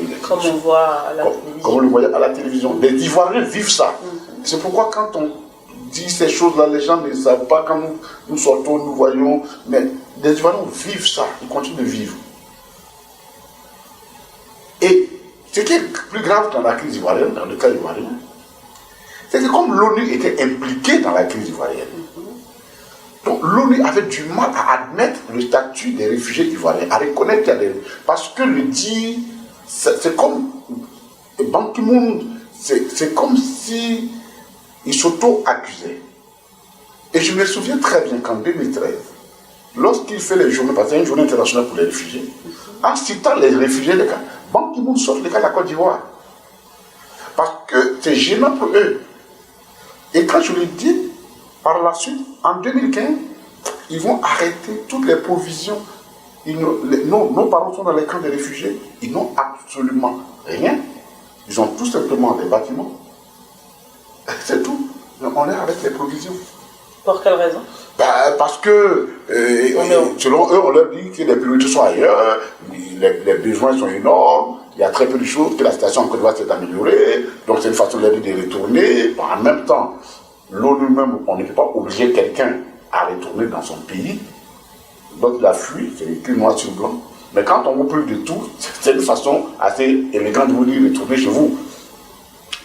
eu des Comme on voit à la télévision. Comme on le voyait à la télévision. Les Ivoiriens vivent ça. C'est pourquoi quand on dit ces choses-là, les gens ne savent pas. Quand nous sortons, nous voyons. Mais les Ivoiriens vivent ça. Ils continuent de vivre. Et ce qui est plus grave dans la crise ivoirienne, dans le cas ivoirien, c'est que comme l'ONU était impliquée dans la crise ivoirienne, donc l'ONU avait du mal à admettre le statut des réfugiés ivoiriens, à reconnaître qu'il y a des... Parce que le dire, c'est comme... Ban Ki-moon, c'est comme si il s'auto-accusait. Et je me souviens très bien qu'en 2013, lorsqu'il fait les journées, parce qu'il y a une journée internationale pour les réfugiés, en citant les réfugiés, les cas, Ban Ki-moon sort les cas de la Côte d'Ivoire. Parce que c'est gênant pour eux. Et quand je l'ai dit, par la suite, en 2015, ils vont arrêter toutes les provisions. Nos parents sont dans les camps de réfugiés, ils n'ont absolument rien. Ils ont tout simplement des bâtiments. C'est tout. On est avec les provisions. Pour quelle raison? Parce que, selon eux, on leur dit que les priorités sont ailleurs, les besoins sont énormes, il y a très peu de choses, que la situation en Côte d'Ivoire s'est améliorée, donc c'est une façon de leur dire de retourner. En même temps, l'ONU même, on ne peut pas obliger quelqu'un à retourner dans son pays. Donc il a fui, c'est écrit noir sur blanc. Mais quand on vous prive de tout, c'est une façon assez élégante de vous dire retournez chez vous.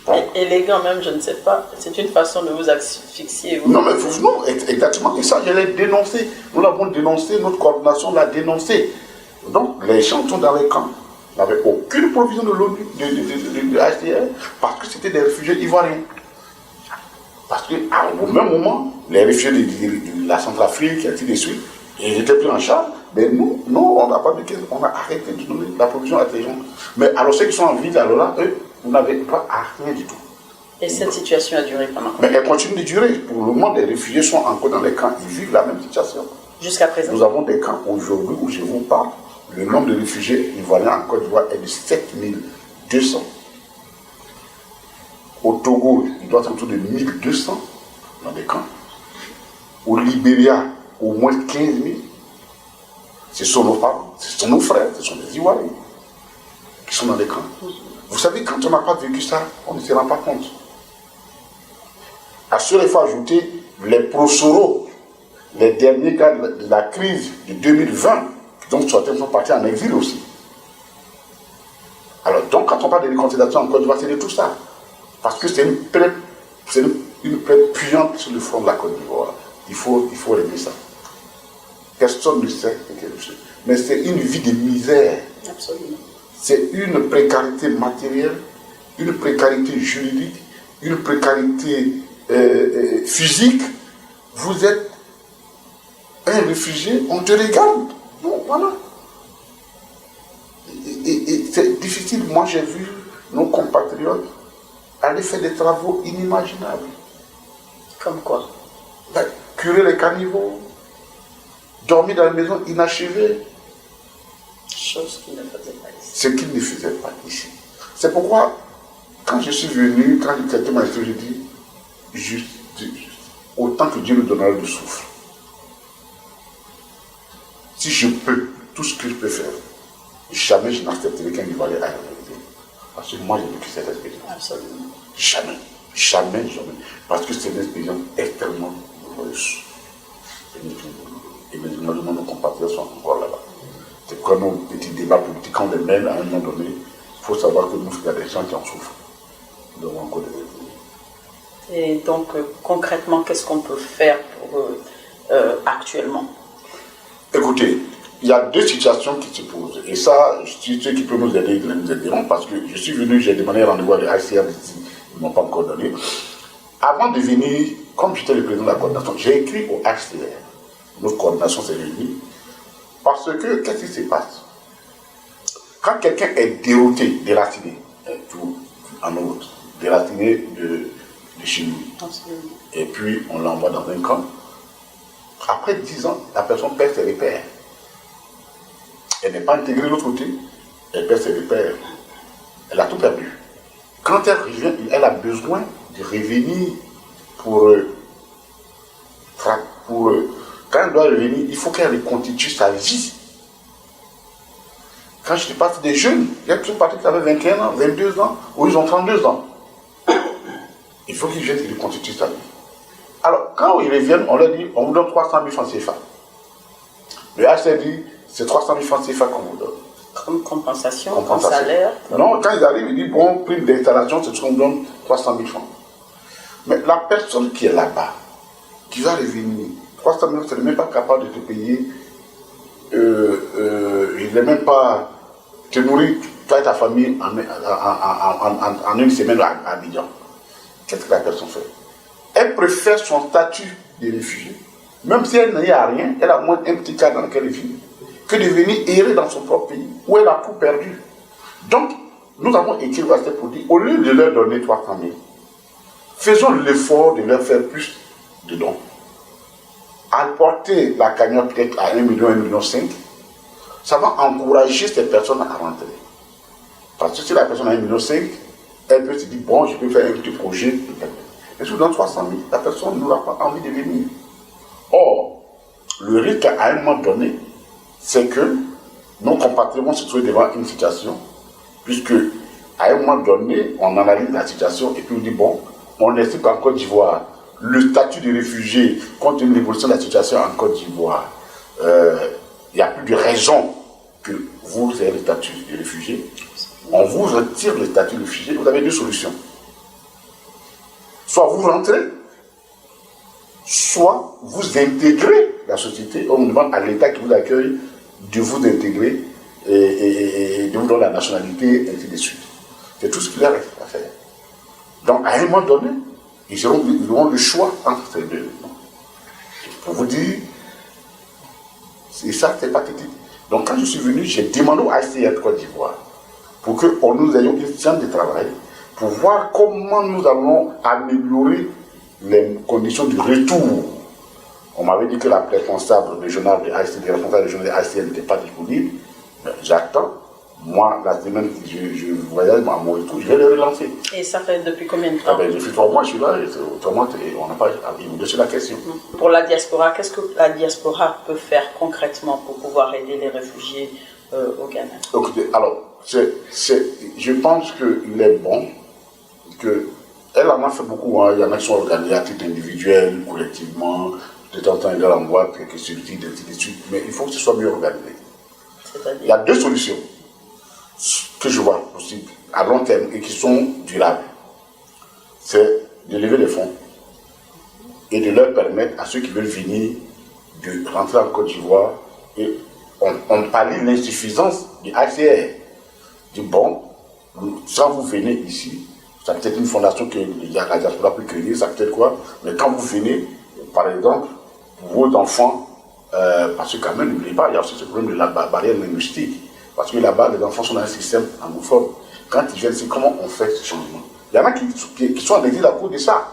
Bon. Élégant même, je ne sais pas. C'est une façon de vous asphyxier. Non, mais non, exactement. Et ça, je l'ai dénoncé. Nous l'avons dénoncé, notre coordination l'a dénoncé. Donc, les gens sont dans les camps. Il n'y avait aucune provision de l'ONU, de HCR, parce que c'était des réfugiés ivoiriens. Parce qu'au même moment, les réfugiés de la Centrafrique, et ainsi de suite, ils étaient pris en charge. Mais nous, on n'a pas dit qu'on a arrêté de donner la provision à ces gens. Mais alors ceux qui sont en ville, alors là, eux, vous n'avez pas à rien du tout. Et cette situation a duré pendant combien? Mais elle continue de durer. Pour le moment, les réfugiés sont encore dans les camps. Ils vivent la même situation. Jusqu'à présent? Nous avons des camps aujourd'hui où je vous parle. Le nombre de réfugiés ivoiriens en Côte d'Ivoire est de 7200. Au Togo, il doit être autour de 1200 dans des camps. Au Libéria, au moins 15 000. Ce sont nos parents, ce sont nos frères, ce sont des Ivoiriens qui sont dans les camps. Vous savez, quand on n'a pas vécu ça, on ne se rend pas compte. À cela, il faut ajouter les prosoro, les derniers cas de la crise de 2020, donc certains sont partis en exil aussi. Alors, donc, quand on parle de réconciliation en Côte d'Ivoire, c'est de tout ça. Parce que c'est une plaie puante sur le front de la Côte d'Ivoire. Il faut régler ça. Personne ne sait ce qu'est le chef. Mais c'est une vie de misère. Absolument. C'est une précarité matérielle, une précarité juridique, une précarité physique. Vous êtes un réfugié, on te regarde. Bon, voilà. Et c'est difficile. Moi, j'ai vu nos compatriotes aller faire des travaux inimaginables. Comme quoi? Curer les caniveaux, dormir dans les maisons inachevées. Chose qu'ils ne faisaient pas ici. Ce qu'ils ne faisaient pas ici. C'est pourquoi, quand je suis venu, quand quelqu'un m'a dit, je dis, juste, autant que Dieu me donnera de souffle. Si je peux, tout ce que je peux faire, jamais je n'accepterai qu'un Ivoirien aille en exil. Parce que moi, j'ai vécu cette expérience. Absolument. Jamais. Jamais, jamais. Parce que c'est une expérience extrêmement douloureuse. Et malheureusement, nos compatriotes sont encore là-bas. C'est quoi nos petits débats politiques, quand on les mène à un moment donné, il faut savoir que nous, il y a des gens qui en souffrent. Nous devons encore des... Et donc, concrètement, qu'est-ce qu'on peut faire pour eux actuellement? Écoutez, il y a deux situations qui se posent. Et ça, si ceux qui peuvent nous aider, ils nous aideront, parce que je suis venu, j'ai demandé un rendez-vous à l'HCR ici, ils ne m'ont pas encore donné. Avant de venir, comme j'étais le président de la coordination, j'ai écrit au HCR. Notre coordination s'est réunie. Parce que, qu'est-ce qui se passe? Quand quelqu'un est dérouté, déraciné, tout en autre, déraciné de chez nous, et puis on l'envoie dans un camp, après 10 ans, la personne perd ses repères. Elle n'est pas intégrée de l'autre côté, elle perd ses repères. Elle a tout perdu. Quand elle revient, elle a besoin de revenir pour quand elle doit revenir, il faut qu'elle reconstitue sa vie. Quand je suis parti des jeunes, il y a plusieurs partis qui avaient 21 ans, 22 ans, ou ils ont 32 ans. Il faut qu'ils viennent et qu'ils constituent sa vie. Alors, quand ils reviennent, on leur dit, on vous donne 300 000 francs CFA. Le HCR dit, c'est 300 000 francs CFA qu'on vous donne. Comme compensation, comme salaire. Non, quand ils arrivent, ils disent, bon, prime d'installation, c'est ce qu'on donne 300 000 francs. Mais la personne qui est là-bas, qui va revenir, 300 000, elle n'est même pas capable de te payer, il n'est même pas te nourrir, toi et ta famille, en une semaine à Abidjan. Qu'est-ce que la personne fait? Elle préfère son statut de réfugié, même si elle n'y a rien, elle a moins un petit cas dans lequel elle vit, que de venir errer dans son propre pays, où elle a tout perdu. Donc, nous avons écrit pour dire, au lieu de leur donner 300 000, faisons l'effort de leur faire plus de dons. Apporter la cagnotte peut-être à 1 million, 1,5 million, ça va encourager ces personnes à rentrer. Parce que si la personne a 1,5 million, elle peut se dire, bon, je peux faire un petit projet. Mais si vous donnez 300 000, la personne n'aura pas envie de venir. Or, le risque à un moment donné, c'est que nos compatriotes vont se trouver devant une situation, puisque à un moment donné, on analyse la situation et puis on dit, bon, on estime qu'en Côte d'Ivoire, le statut de réfugié, compte tenu de l'évolution de la situation en Côte d'Ivoire, il n'y a plus de raison que vous ayez le statut de réfugié. On vous retire le statut de réfugié, vous avez deux solutions. Soit vous rentrez, soit vous intégrez la société, on demande à l'État qui vous accueille de vous intégrer et de vous donner la nationalité, et ainsi de suite. C'est tout ce qu'il reste à faire. Donc, à un moment donné, ils auront le choix entre ces deux. Pour vous dire, c'est ça, c'est pathétique. Donc, quand je suis venu, j'ai demandé au HCR de Côte d'Ivoire pour que nous ayons une séance de travail pour voir comment nous allons améliorer les conditions de retour. On m'avait dit que la responsable régionale de HCR n'était pas disponible. J'attends. Moi, la semaine que je voyage à mon retour, je vais le relancer. Et ça fait depuis combien de temps? Depuis 3 mois, je suis là, et autrement, on n'a pas évolué sur la question. Pour la diaspora, qu'est-ce que la diaspora peut faire concrètement pour pouvoir aider les réfugiés au Ghana? Écoutez, alors, je pense qu'il est bon qu'elle en a fait beaucoup, hein. Il y en a qui sont organisés à titre individuel, collectivement, de temps en temps, ils leur envoient quelques subsides, ainsi de suite, mais il faut que ce soit mieux organisé. Il y a deux solutions que je vois possibles à long terme et qui sont durables. C'est de lever les fonds et de leur permettre à ceux qui veulent venir de rentrer en Côte d'Ivoire. Et on pallie l'insuffisance du HCR. Du bon, quand vous venez ici, ça peut être une fondation que la diaspora peut créer, ça peut être quoi, mais quand vous venez, par exemple, vos enfants, parce que quand même, n'oubliez pas, il y a aussi ce problème de la barrière linguistique. Parce que là-bas, les enfants sont dans un système anglophone. Quand ils viennent ici, comment on fait ce changement? Il y en a qui sont en exil à cause de ça.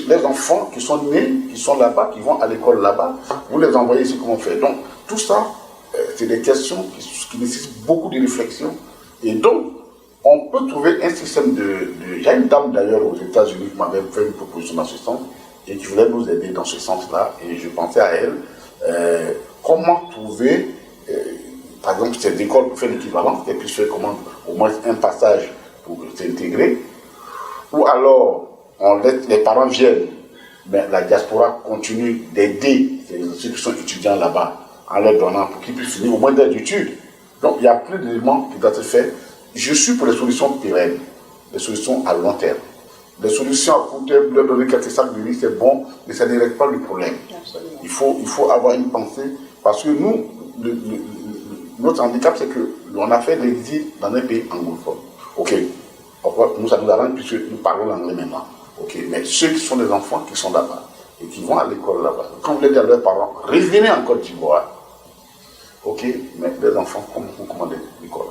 Les enfants qui sont nés, qui sont là-bas, qui vont à l'école là-bas, vous les envoyez ici, comment on fait? Donc, tout ça, c'est des questions qui nécessitent beaucoup de réflexion. Et donc, on peut trouver un système il y a une dame d'ailleurs aux États-Unis qui m'avait fait une proposition dans ce sens et qui voulait nous aider dans ce sens-là. Et je pensais à elle, comment trouver, par exemple, cette école pour faire l'équivalent, qu'elle puisse faire au moins un passage pour s'intégrer. Ou alors, les parents viennent, mais la diaspora continue d'aider ceux qui sont étudiants là-bas en leur donnant pour qu'ils puissent finir au moins d'études. Donc, il y a plus d'éléments qui doivent se faire. Je suis pour les solutions pérennes, les solutions à long terme. Les solutions à court terme, leur donner quelques sacs de riz, c'est bon, mais ça ne règle pas le problème. Il faut avoir une pensée, parce que nous, notre handicap, c'est qu'on a fait l'exil dans un pays anglophone. Ok, nous, ça nous arrange puisque nous parlons l'anglais maintenant. Ok, mais ceux qui sont des enfants qui sont là-bas et qui vont à l'école là-bas, quand vous les dites à leurs parents, revenez en Côte d'Ivoire. Ok, mais les enfants, comment ils font l'école?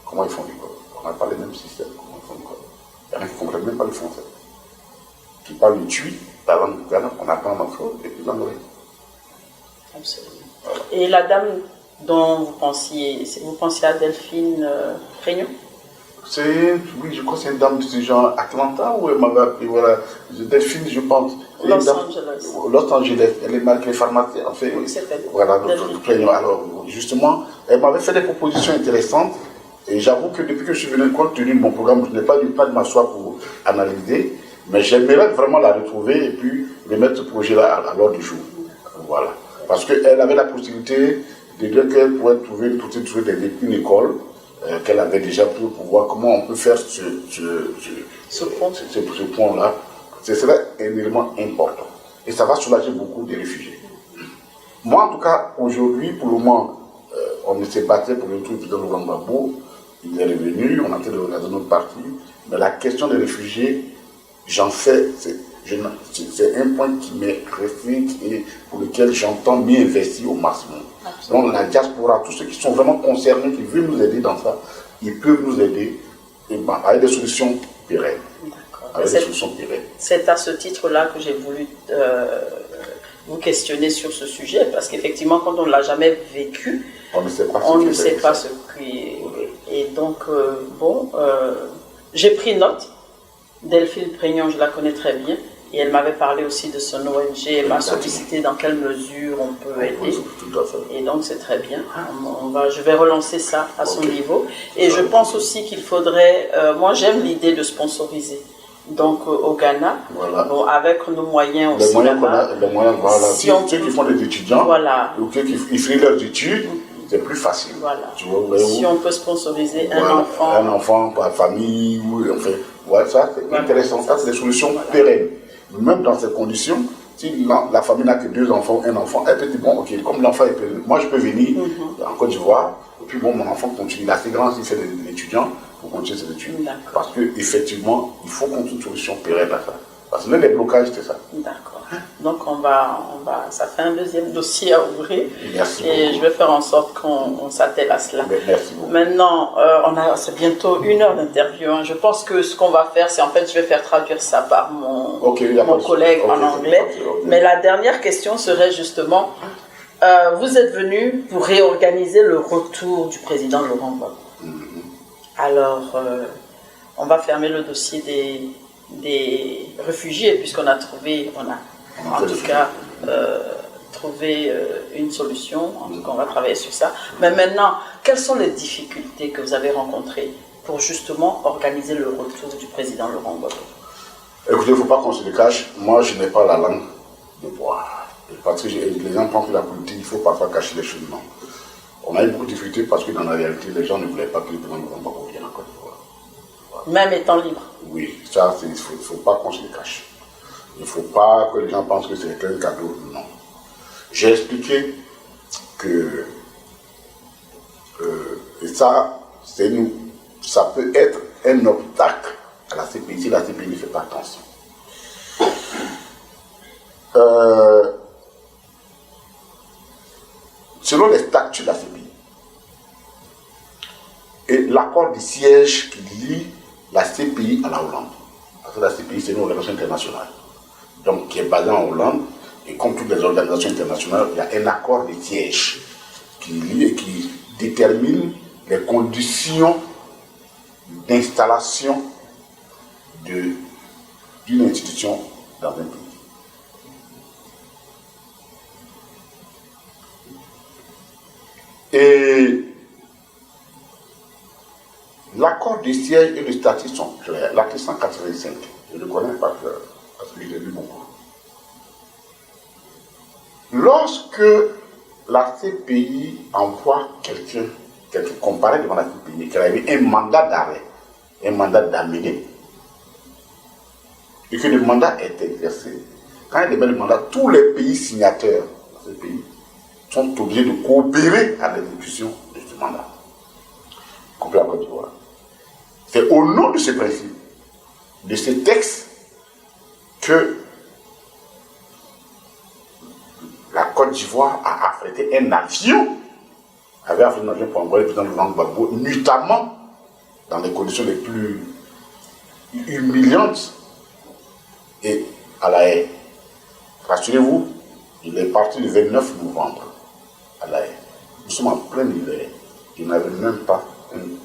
Comment ils font l'école? On n'a pas les mêmes systèmes. Comment ils font l'école? Il y en a qui ne comprennent même pas le français. Qui parlent le tui, la langue du Ghana, on apprend en français et puis l'anglais. Absolument. Voilà. Et la dame dont vous pensiez à Delphine Réunion? Oui, je crois que c'est une dame du genre Atlanta, ou elle m'avait appelé, voilà, Delphine, je pense. Los Angeles. Los Angeles, elle est malgré les pharmaciens, en fait. Oui, c'est elle. Voilà, alors, justement, elle m'avait fait des propositions intéressantes, et j'avoue que depuis que je suis venu compte tenu de mon programme, je n'ai pas eu le temps de m'asseoir pour analyser, mais j'aimerais vraiment la retrouver et puis remettre ce projet-là à l'ordre du jour. Voilà. Parce qu'elle avait la possibilité de dire qu'elle pourrait trouver une école qu'elle avait déjà pour voir comment on peut faire ce pont-là. Ce serait un élément important. Et ça va soulager beaucoup des réfugiés. Moi, en tout cas, aujourd'hui, pour le moment, on s'est battu pour le retour du président Laurent Gbagbo. Il est revenu, on a fait dans notre parti. Mais la question des réfugiés, j'en fais, c'est un point qui m'est réfléchi et pour lequel j'entends bien investir au maximum. Absolument. Donc la diaspora, tous ceux qui sont vraiment concernés, qui veulent nous aider dans ça, ils peuvent nous aider avec des solutions pérennes. C'est à ce titre-là que j'ai voulu vous questionner sur ce sujet, parce qu'effectivement, quand on ne l'a jamais vécu, on ne sait pas ce qui est. Et donc, j'ai pris note. Delphine Prignon, je la connais très bien, et elle m'avait parlé aussi de son ONG, elle m'a sollicité dans quelle mesure on peut aider. Et donc c'est très bien. Je vais relancer ça à son niveau. Et je pense aussi qu'il faudrait, moi j'aime l'idée de sponsoriser. Donc au Ghana, voilà. Bon, avec nos moyens aussi. Les moyens, voilà. Si ceux qui font des étudiants, voilà. Ou ceux qui finissent leurs études, c'est plus facile. Voilà. Tu vois, si on peut sponsoriser voilà. Un enfant par famille, enfin, ouais, ça c'est intéressant, ça c'est des solutions pérennes. Même dans ces conditions, si la famille n'a que 2 enfants, un enfant, elle peut dire, bon, ok, comme l'enfant est pérenne, moi je peux venir en Côte d'Ivoire, et puis bon, mon enfant continue. Il est assez grand s'il fait des étudiants pour continuer ses études. Parce qu'effectivement, il faut qu'on trouve une solution pérenne à ça. Parce que l'un des blocages, c'est ça. D'accord. Donc ça fait un deuxième dossier à ouvrir. Merci et beaucoup. Je vais faire en sorte qu'on s'attelle à cela. Merci beaucoup. Maintenant, c'est bientôt 1 heure d'interview. Hein. Je pense que ce qu'on va faire, c'est en fait, je vais faire traduire ça par mon collègue en anglais. Mais la dernière question serait justement, vous êtes venu pour réorganiser le retour du président Laurent Gbagbo. Alors, on va fermer le dossier des réfugiés, puisqu'on a trouvé, trouvé une solution. En tout cas, on va travailler sur ça. Mais maintenant, quelles sont les difficultés que vous avez rencontrées pour justement organiser le retour du président Laurent Gbagbo? Écoutez, il ne faut pas qu'on se le cache. Moi, je n'ai pas la langue de bois. Parce que les gens pensent que la politique, il faut parfois cacher les choses. Non. On a eu beaucoup de difficultés parce que dans la réalité, les gens ne voulaient pas que le président Laurent Gbagbo vienne en Côte d'Ivoire. Même étant libre. Oui, ça, il ne faut pas qu'on se le cache. Il ne faut pas que les gens pensent que c'est un cadeau. Non. J'ai expliqué que et ça peut être un obstacle à la CPI si la CPI ne fait pas attention. Selon les statuts de la CPI et l'accord de siège qui lie la CPI à la Hollande, parce que la CPI c'est une organisation internationale, donc qui est basée en Hollande, et comme toutes les organisations internationales, il y a un accord de siège qui lie et qui détermine les conditions d'installation d'une institution dans un pays. Et l'accord de siège et le statut sont clairs. L'article 185, je ne le connais pas clair, parce que je l'ai lu beaucoup. Lorsque la CPI envoie quelqu'un comparé devant la CPI, qu'elle avait un mandat d'arrêt, un mandat d'amener, et que le mandat est exercé, quand il y a le mandat, tous les pays signataires de ce pays sont obligés de coopérer à l'exécution de ce mandat. Compris la Côte d'Ivoire. C'est au nom de ce principe, de ce texte, que la Côte d'Ivoire a affrété un avion, pour envoyer le président Laurent Gbagbo, notamment dans les conditions les plus humiliantes, et à La Haye. Rassurez-vous, il est parti le 29 novembre à La Haye. Nous sommes en plein hiver. Il n'avait même pas une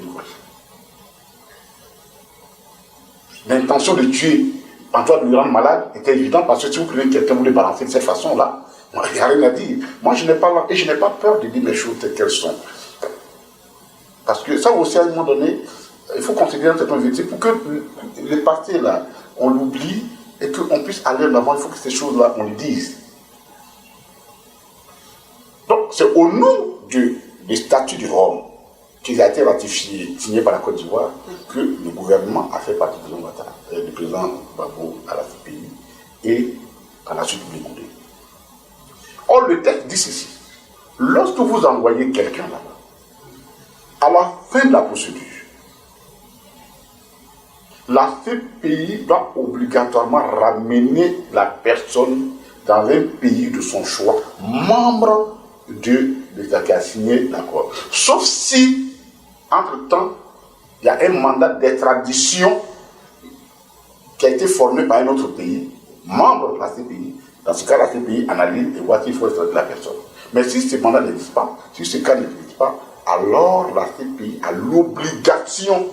voiture. l'intention de tuer Antoine de le rendre malade était évidente, parce que si vous prenez quelqu'un, vous le balancez de cette façon-là, il n'y a rien à dire. Moi, je n'ai pas peur de dire les choses telles qu'elles sont. Parce que ça aussi, à un moment donné, il faut considérer un certain vérité pour que les partis là, on l'oublie et qu'on puisse aller en avant. Il faut que ces choses-là, on les dise. Donc, c'est au nom du statut de Rome qui a été ratifié, signé par la Côte d'Ivoire, que le gouvernement a fait partie du président Gbagbo à la CPI et à la suite du Goudé. Or, le texte dit ceci. Lorsque vous envoyez quelqu'un là-bas, à la fin de la procédure, la CPI doit obligatoirement ramener la personne dans un pays de son choix, membre de l'État qui a signé l'accord. Sauf si, entre-temps, il y a un mandat d'extradition qui a été formé par un autre pays, membre de la CPI. Dans ce cas, la CPI analyse et voit s'il faut extrader la personne. Mais si ce mandat n'existe pas, si ce cas n'existe pas, alors la CPI a l'obligation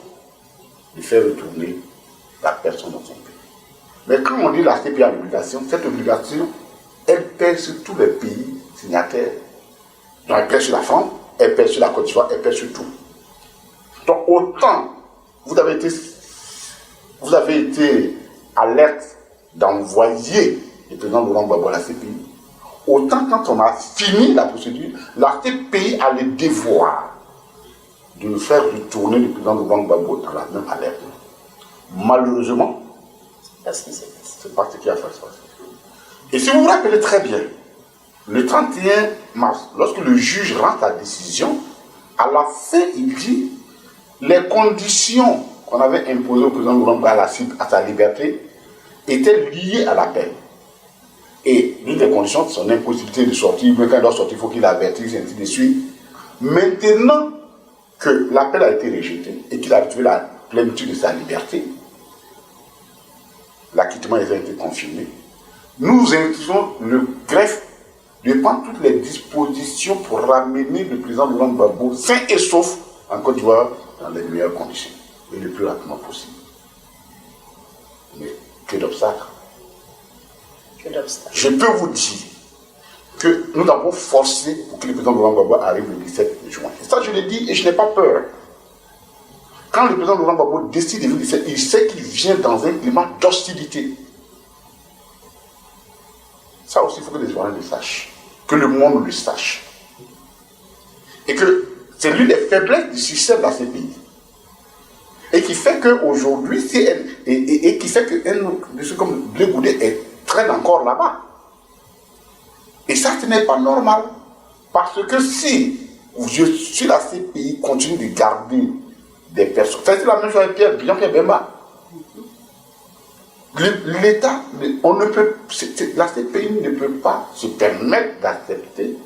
de faire retourner la personne dans son pays. Mais quand on dit la CPI a l'obligation, cette obligation, elle pèse sur tous les pays signataires. Donc elle pèse sur la France, elle pèse sur la Côte d'Ivoire, elle pèse sur tout. Donc autant vous avez été alerte d'envoyer le président Laurent Gbagbo à la CPI, autant quand on a fini la procédure, la CPI a le devoir de nous faire retourner le président Laurent Gbagbo dans la même alerte. Malheureusement, c'est pas ce qui a fait ça. Et si vous vous rappelez très bien, le 31 mars, lorsque le juge rend sa décision, à la fin, il dit les conditions qu'on avait imposées au président Laurent Gbagbo à sa liberté étaient liées à la peine. Et l'une des conditions, c'est son impossibilité de sortir, mais quand il doit sortir, il faut qu'il avertisse, ainsi de suite. Maintenant que l'appel a été rejeté et qu'il a retrouvé la plénitude de sa liberté, l'acquittement a été confirmé, nous invitons le greffe de prendre toutes les dispositions pour ramener le président Laurent Gbagbo sain et sauf en Côte d'Ivoire dans les meilleures conditions et le plus rapidement possible. Mais que d'obstacles. Je peux vous dire que nous avons forcé pour que le président Laurent Gbagbo arrive le 17 juin. Et ça, je l'ai dit et je n'ai pas peur. Quand le président Laurent Gbagbo décide de venir le 17, il sait qu'il vient dans un climat d'hostilité. Ça aussi, il faut que les Ivoiriens le sachent. Que le monde le sache. Et que c'est l'une des faiblesses du système de la CPI. Et qui fait qu'aujourd'hui, et qui fait que monsieur comme Blé Goudé traîne encore là-bas. Et ça, ce n'est pas normal. Parce que si la CPI continue de garder des personnes, c'est la même chose avec Jean-Pierre Bemba. L'État, la CPI ne peut pas se permettre d'accepter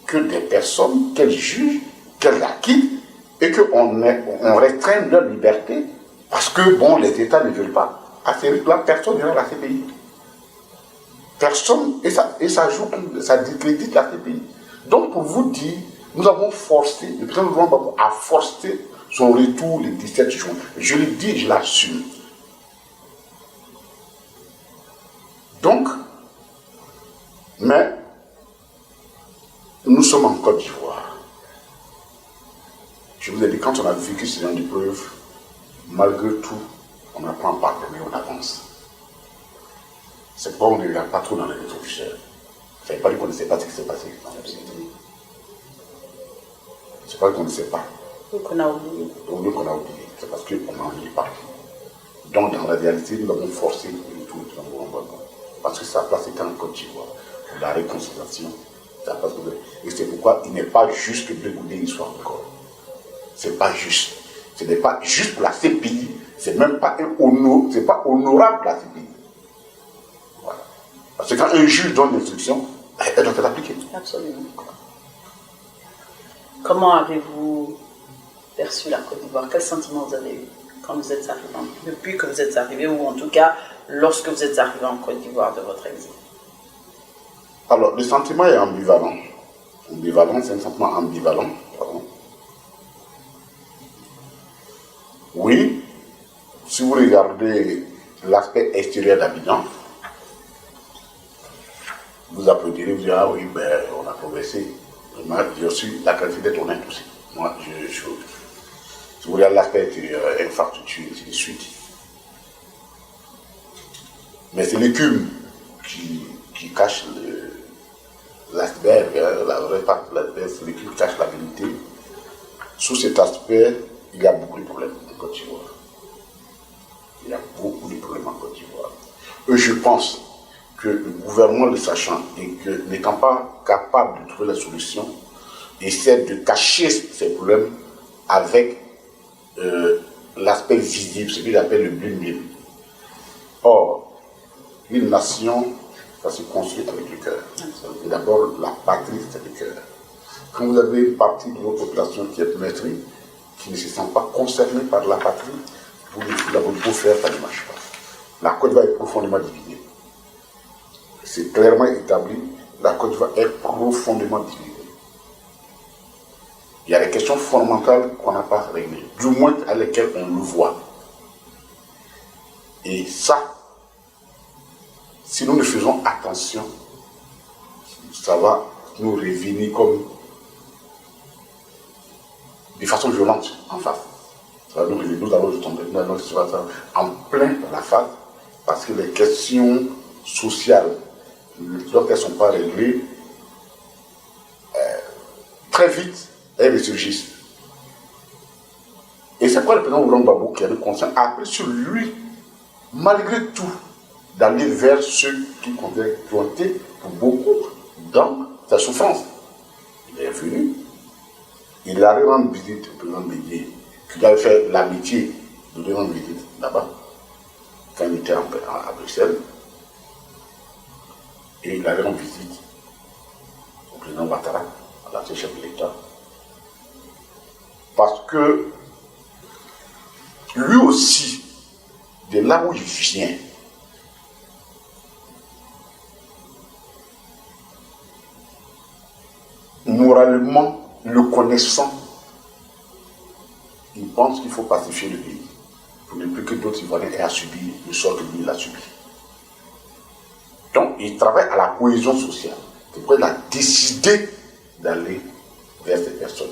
que des personnes qu'elle juge, qu'elle acquitte, et qu'on restreigne leur liberté, parce que, bon, les États ne veulent pas. À ces rythmes-là, personne ne vient à la CPI. Personne, et ça discrédite la CPI. Donc, pour vous dire, nous avons forcé, le président Laurent Gbagbo a forcé son retour le 17 juin. Je le dis, je l'assume. Donc, mais, nous sommes en Côte d'Ivoire. Je vous ai dit, quand on a vécu ce genre d'épreuve, malgré tout, on apprend à pardonner, on avance. C'est pourquoi on ne regarde pas trop dans les rétroviseurs. Ça ne veut pas dire qu'on ne sait pas ce qui s'est passé dans la société. C'est pas qu'on ne sait pas. Ou qu'on a oublié. Ou qu'on a oublié. C'est parce qu'on n'en lit pas. Donc, dans la réalité, nous avons forcé le tout dans le Gbagbo. Parce que sa place était en Côte d'Ivoire. La réconciliation, et c'est pourquoi il n'est pas juste que Blé Goudé y soit encore. C'est pas juste. Ce n'est pas juste pour la CPI. C'est même pas c'est pas honorable la CPI. Voilà. Parce que quand un juge donne une instruction, elle doit être appliquée. Absolument. Comment avez-vous perçu la Côte d'Ivoire? Quel sentiment vous avez eu quand vous êtes arrivé, depuis que vous êtes arrivé, ou en tout cas lorsque vous êtes arrivé en Côte d'Ivoire de votre exil? Alors, le sentiment est ambivalent. C'est un sentiment ambivalent. Pardon. Oui, si vous regardez l'aspect extérieur d'Abidjan, vous applaudirez, vous direz, ah oui, ben, on a progressé. Moi, j'ai aussi la qualité d'être honnête aussi. Moi, je vous regarde l'aspect extérieur, infrastructure, ainsi de suite. Mais c'est l'écume qui cache l'iceberg, la vraie partie de l'iceberg, c'est l'écume qui cache la vérité. Sous cet aspect, il y a beaucoup de problèmes en Côte d'Ivoire. Il y a beaucoup de problèmes en Côte d'Ivoire. Je pense que le gouvernement, le sachant, et que n'étant pas capable de trouver la solution, essaie de cacher ces problèmes avec l'aspect visible, ce qu'il appelle le bling-bling. Or, une nation, ça se construit avec le cœur. Et d'abord, la patrie, c'est le cœur. Quand vous avez une partie de votre population qui est meurtrie, qui ne se sent pas concernée par la patrie, vous l'avez beau faire, ça ne marche pas. La Côte d'Ivoire est profondément divisée. C'est clairement établi, la Côte d'Ivoire est profondément divisée. Il y a des questions fondamentales qu'on n'a pas réglées, du moins à lesquelles on le voit. Et ça, si nous ne faisons attention, ça va nous revenir comme de façon violente en face. Ça va nous allons tomber en plein dans la face parce que les questions sociales, lorsqu'elles ne sont pas réglées, très vite, elles ressurgissent. Et c'est pourquoi le président Laurent Gbagbo, qui avait conscience, a appris sur lui, malgré tout, d'aller vers ceux qui ont été pour beaucoup dans sa souffrance. Il est venu, il a rendu visite au président Bédié, qui avait fait l'amitié de lui rendre visite là-bas, quand il était à Bruxelles, et il a rendu visite au président Ouattara, à l'ancien chef de l'État, parce que lui aussi, de là où il vient, moralement, le connaissant, il pense qu'il faut pacifier le pays pour ne plus que d'autres Ivoiriens aient à subir le sort que lui il a subi. Donc, il travaille à la cohésion sociale. C'est pourquoi il a décidé d'aller vers ces personnes.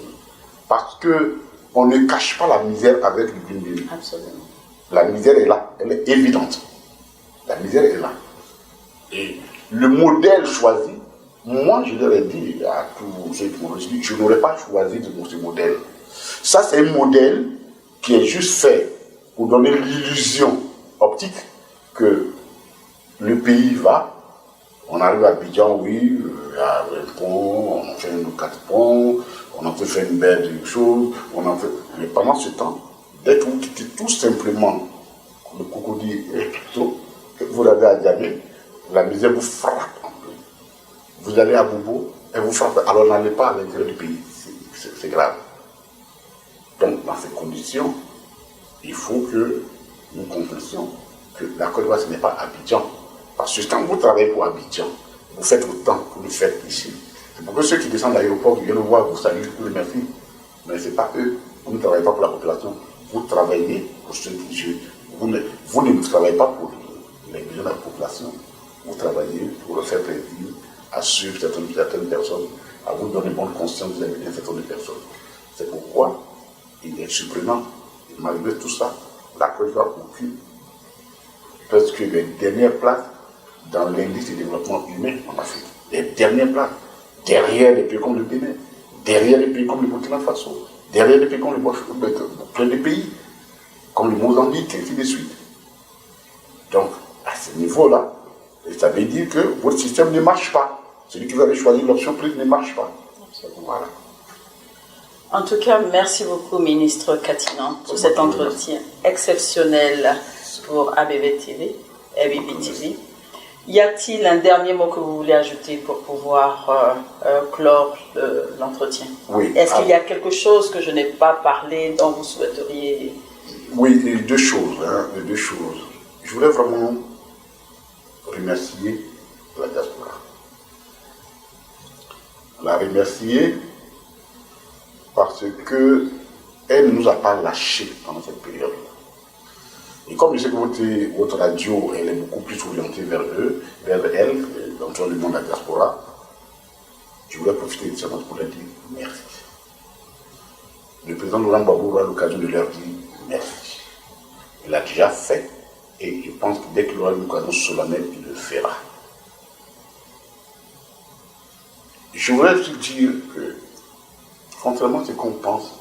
Parce qu'on ne cache pas la misère avec le bling-bling. Absolument. La misère est là, elle est évidente. La misère est là. Et le modèle choisi, moi je leur ai dit à tous ceux qui m'ont reçu, je n'aurais pas choisi de ce modèle. Ça, c'est un modèle qui est juste fait pour donner l'illusion optique que le pays va. On arrive à Abidjan, oui, il y a un pont, on en fait nos 4 ponts, on en fait une belle chose, on en fait. Mais pendant ce temps, dès que vous quittez tout simplement le crocodile et tout, que vous l'avez à Djamé, la misère vous frappe en plein. Vous allez à Bobo et vous frappez. Alors n'allez pas à l'intérieur du pays, c'est grave. Donc, dans ces conditions, il faut que nous comprenons que la Côte d'Ivoire, ce n'est pas Abidjan. Parce que quand vous travaillez pour Abidjan, vous faites autant que vous le faites ici. C'est pour que ceux qui descendent à l'aéroport, vous viennent voir, vous saluez, vous les remerciez. Mais ce n'est pas eux. Vous ne travaillez pas pour la population. Vous travaillez pour ceux qui jouent. Vous ne travaillez pas pour les besoins de la population. Vous travaillez pour faire plaisir à suivre certaines personnes, à vous donner bonne conscience de certaines personnes. C'est pourquoi il est surprenant, malgré tout ça, la Côte d'Ivoire occupe presque les dernières places dans l'indice de développement humain en Afrique. Les dernières places, derrière les pays comme le Bénin, derrière les pays comme le Burkina Faso, derrière les pays comme plein de pays, comme le Mozambique, et ainsi de suite. Donc, à ce niveau-là, ça veut dire que votre système ne marche pas. Celui qui va choisir l'option prise ne marche pas. Voilà. En tout cas, merci beaucoup, ministre Katinan, pour cet entretien exceptionnel pour ABB TV. Y a-t-il un dernier mot que vous voulez ajouter pour pouvoir clore l'entretien? Oui. Est-ce qu'il y a quelque chose que je n'ai pas parlé dont vous souhaiteriez? Oui, deux choses. Je voulais vraiment remercier la diaspora. La remercier parce qu'elle ne nous a pas lâchés pendant cette période-là. Et comme je sais que votre radio, elle est beaucoup plus orientée vers eux, vers elle, dans tout le monde de la diaspora, je voulais profiter de ça pour leur dire merci. Le président Laurent Gbagbo aura l'occasion de leur dire merci. Il l'a déjà fait et je pense que dès qu'il aura l'occasion solennelle, il le fera. Je voudrais aussi dire que, contrairement à ce qu'on pense,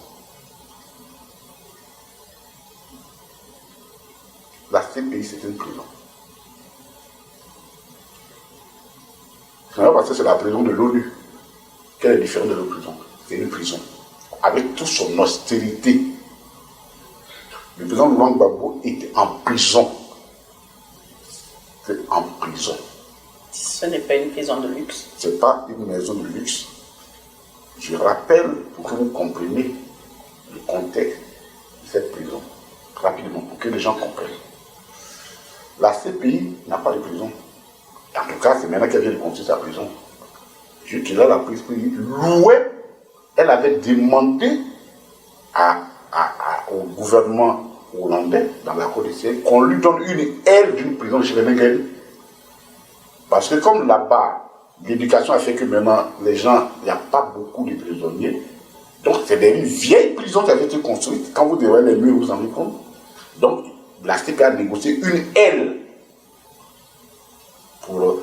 la CPI c'est une prison. C'est pas parce que c'est la prison de l'ONU qu'elle est différente de la prison. C'est une prison. Avec toute son austérité, le président Laurent Gbagbo était en prison. C'est en prison. Ce n'est pas une prison de luxe. Ce n'est pas une maison de luxe. Je rappelle, pour que vous compreniez le contexte de cette prison, rapidement, pour que les gens comprennent. La CPI n'a pas de prison. En tout cas, c'est maintenant qu'elle vient de construire sa prison. Jusqu'il a la prise louée. Elle avait demandé au gouvernement hollandais, dans la Côte d'Ivoire, qu'on lui donne une aile d'une prison de Schwenningen. Parce que comme là-bas, l'éducation a fait que maintenant, les gens, il n'y a pas beaucoup de prisonniers. Donc, c'est une vieille prison qui avait été construite. Quand vous dévoilez les murs, vous vous en rendez compte. Donc, la CPI a négocié une aile pour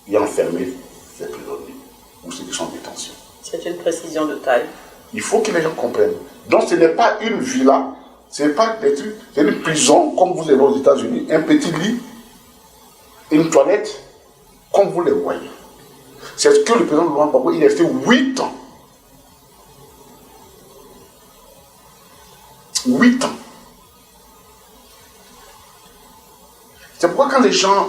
y enfermer ces prisonniers ou ceux qui sont en détention. C'est une précision de taille. Il faut que les gens comprennent. Donc ce n'est pas une villa, ce n'est pas des trucs, c'est une prison comme vous avez aux États-Unis, un petit lit, une toilette, comme vous les voyez. C'est ce que le président Laurent Gbagbo, il a fait 8 ans. 8 ans. C'est pourquoi quand les gens,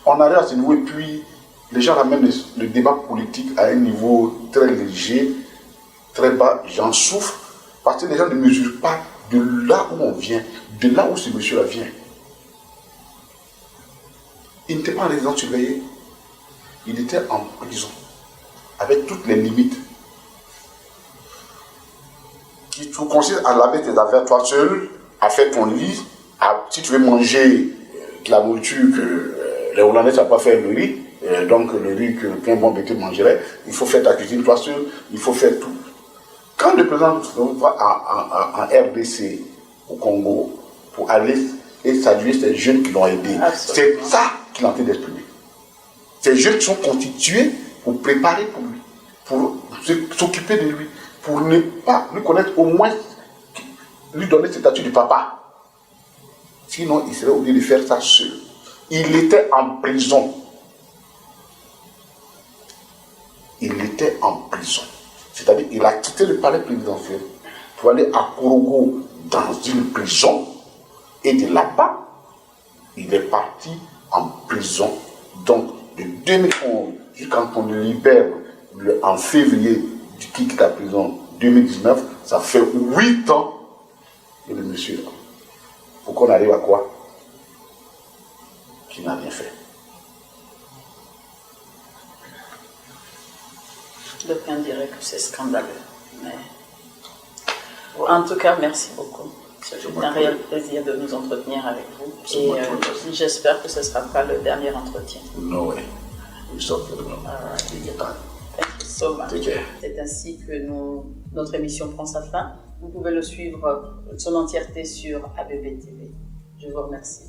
on arrive à ce niveau et puis les gens ramènent le débat politique à un niveau très léger, très bas, j'en souffre, parce que les gens ne mesurent pas de là où on vient, de là où ce monsieur-là vient. Il n'était pas en résidence surveillée, il était en prison, avec toutes les limites. Qui te consiste à laver tes affaires toi seul, à faire ton lit, si tu veux manger de la nourriture que les Hollandais ne savent pas faire le riz, donc le riz qu'un bon bébé mangerait, il faut faire ta cuisine toi seul, il faut faire tout. Quand le président va en RDC, au Congo, pour aller et saluer ces jeunes qui l'ont aidé, c'est ça qu'il est en train d'exprimer. Ces jeunes qui sont constitués pour préparer pour lui, pour s'occuper de lui, pour ne pas lui connaître, au moins lui donner ce statut de papa. Sinon, il serait obligé de faire ça seul. Il était en prison. Il était en prison. C'est-à-dire qu'il a quitté le palais présidentiel pour aller à Korogo dans une prison. Et de là-bas, il est parti en prison. Donc, de 2011 jusqu'à qu'on le libère en février du quitte la prison 2019, ça fait 8 ans que le monsieur là. Pour qu'on arrive à quoi? Qui n'a rien fait. D'aucuns diraient que c'est scandaleux. Mais... En tout cas, merci beaucoup. C'est un réel plaisir de nous entretenir avec vous. Et j'espère que ce ne sera pas le dernier entretien. No way. We stop for the moment. Thank you so much. C'est ainsi que notre émission prend sa fin. Vous pouvez le suivre son entièreté sur ABB TV. Je vous remercie.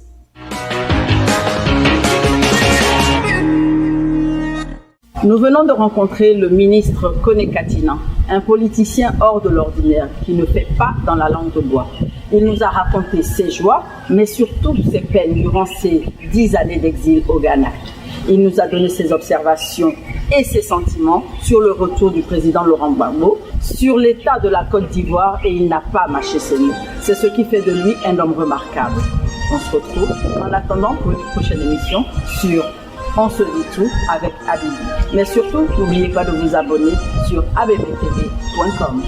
Nous venons de rencontrer le ministre Koné Katina, un politicien hors de l'ordinaire qui ne fait pas dans la langue de bois. Il nous a raconté ses joies, mais surtout ses peines durant ses 10 années d'exil au Ghana. Il nous a donné ses observations et ses sentiments sur le retour du président Laurent Gbagbo, sur l'état de la Côte d'Ivoire, et il n'a pas mâché ses mots. C'est ce qui fait de lui un homme remarquable. On se retrouve en attendant pour une prochaine émission sur On se dit tout avec Habibi. Mais surtout, n'oubliez pas de vous abonner sur abbtv.com.